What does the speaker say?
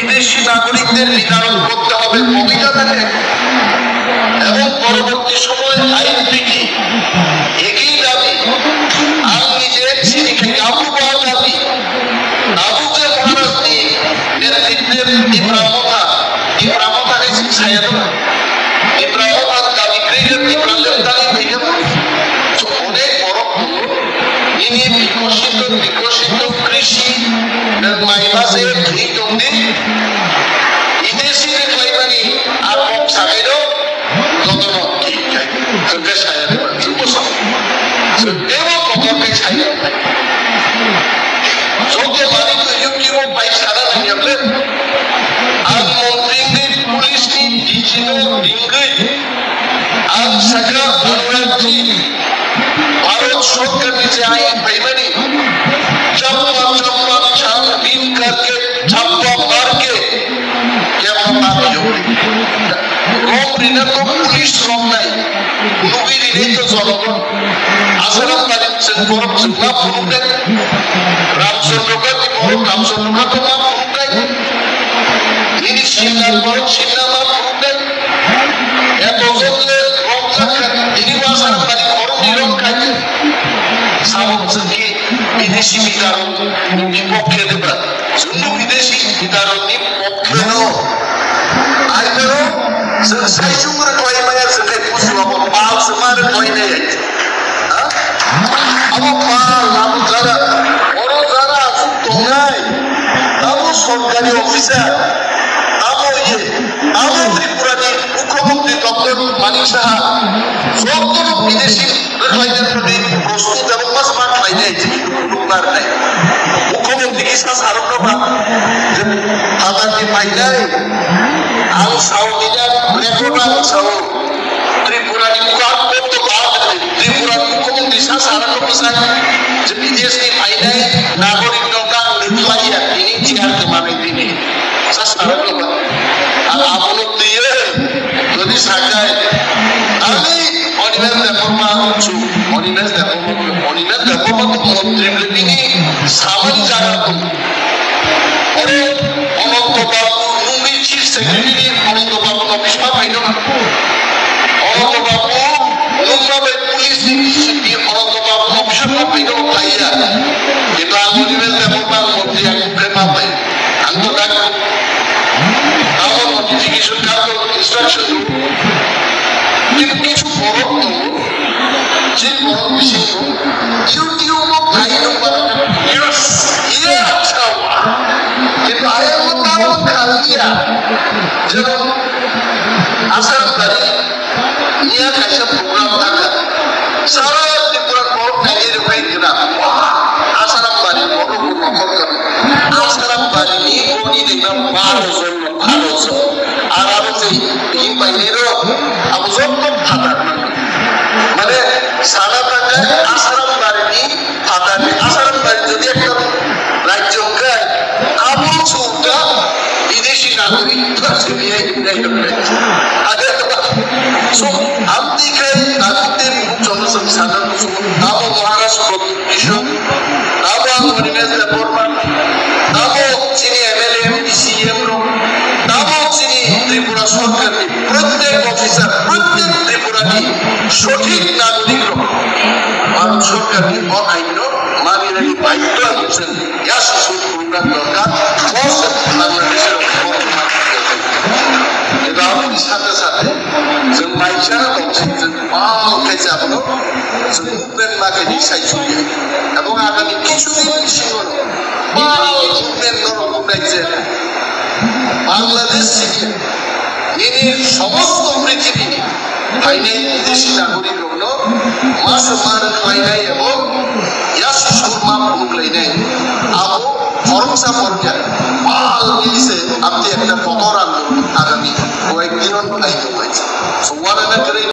বিদেশি নাগরিকদের বিতাড়ন করতে হবে কবিতা থেকে এবং পরবর্তী সময় আইনপিটি একই দাবি আর নিজের সিরিকে কাবু পাওয়া দাবি আবুকে মহারাজনী নেতৃত্বের ইব্রাহমতাকে শিক্ষায় দেওয়া ইব্রাহমার দাবি ক্রিকেট ইব্রাহিম দাবি থেকে অনেক বড় ইনি বিকশিত কৃষি মাইবাসের ভিতরে বিদেশি দেখলাইবানি আর কম সাগেরও যতন ঠিক থাকে সরকার সায়া দেওয়া যুবসম এবং কতকে সায়া দেয় যত মানি ইউটিউব বাই সারা দুনিয়াতে আর মন্ত্রীদের পুলিশনি ডিজিটাল ডিঙ্গি আর সাগরা অনুরাগী भारत सरकार नीचे आईन भाईमानी चप्पा छानबीन करके छापा मार के क्या बात हो रोम रिना तो पुलिस रोम नहीं नुबी रिने तो जनगण आसाराम बारिन से गरम से ना फुरुके रामचंद्र का तो ना फुरुके इनी शिवनाथ बरक शिवना ना फुरुके या तो जोले रोम लाखा इनी आसाराम बारिन गरम निरम खाई সামগ্রিক বিদেশি বিতাড়ন বিপক্ষে দেবা শুধু বিদেশি বিতাড়ন বিপক্ষে নয় আইতারো সাইজুমর কয়মায়া সকে পুষবা পাল সমান কয়নে যাচ্ছে হ্যাঁ আবু পাল আবু যারা বড় যারা তোমরাই আবু সরকারি অফিসার আবু আবু ত্রিপুরানি মুখ্যমন্ত্রী ডক্টর মানিক সাহা সব বিদেশি রক্ষাইদের প্রতি প্রস্তুত এবং মাসমান পাইনে লোকনার নাই মুখ্যমন্ত্রী কি সাস আরোপ না যে আদানি পাইলাই আল সাউদিরা রেকর্ড আল সাউ ত্রিপুরানি মুখাত করতে বাদ ত্রিপুরানি মুখ্যমন্ত্রী সাস আরোপ বসায় যে বিদেশি পাইলাই নাগরিক নৌকা নিকলাইয়া তিনি চেয়ারতে মানে তিনি সাস আরোপ আর আপন দিয়ে যদি সাকায় আমি অনিমেষ দেববর্মা হচ্ছু অনিমেষ দেববর্মা তো মন্ত্রী তিনি সামাল জানাত পরে অনন্তবাবু নুমির চিফ সেক্রেটারি অনন্তবাবু অফিস পা পাইল না অনন্তবাবু নুমবাবে পুলিশ ডিসিপি অনন্তবাবু অফিস পা পাইল পাইয়া কিন্তু আমি অনিমেষ দেববর্মা মন্ত্রী আমি প্রেমা পাই আমি তো ডাক আমার নোটিফিকেশন কার্ড ইনস্ট্রাকশন কিন্তু কিছু বড় যে বড় বিষয় ইউটিউব আইন কিন্তু আয়ার নাম খালিয়া যেমন আসার তারিখ ইয়া কাইসা প্রোগ্রাম থাকা সারা ত্রিপুরার বড় টাইগের ভাই গ্রাম আসারাম বাড়ি বড় নকল করে আসারাম বাড়ি নিয়ে কোনি দেখলাম 12 জন আর আরো যে এই বাইরেরও আবু যত ফাটার মানে সারা টাকায় আসারাম বাড়ি ফাটার আসারাম বাড়ি যদি একটা রাজ্য গায় আবু চৌকা বিদেশি নাগরিক সিবিআই আগে সো আপনি খাই নাগরিকদের জনসংখ্যা সাধারণ আবু মহারাষ্ট্র কিশোর আবু অনিমেষ দেববর্মা আবু চিনি এমএলএ এমপি সিএম আবু চিনি ত্রিপুরা সরকার প্রত্যেক অফিসার প্রত্যেক ত্রিপুরানি সঠিক নাগরিক ভারত সরকার আইন মানিয়ে দায়িত্ব আনছেন ইয়া সুযোগ প্রোগ্রাম দরকার বাংলাদেশের সাথে সাথে जों माइसाना दंसै जों मावथाय जाबनो जों मुभमेन्ट मार्केटिं साइजुयो এবং আগামী কিছুদিন সিংহন মুভমেন্ট নরমাইজে বাংলাদেশ থেকে ইনি সমস্ত পৃথিবী ফাইনাল বিদেশি নাগরিক হলো মাস মান ফাইনাল এবং ইয়াস সুরমা মুগলাইনে আবো ফরমসা পর্যায়ে মাল মিলছে আপনি একটা কতর আন্দোলন আগামী কয়েকদিন আইতে হয়েছে সো ওয়ান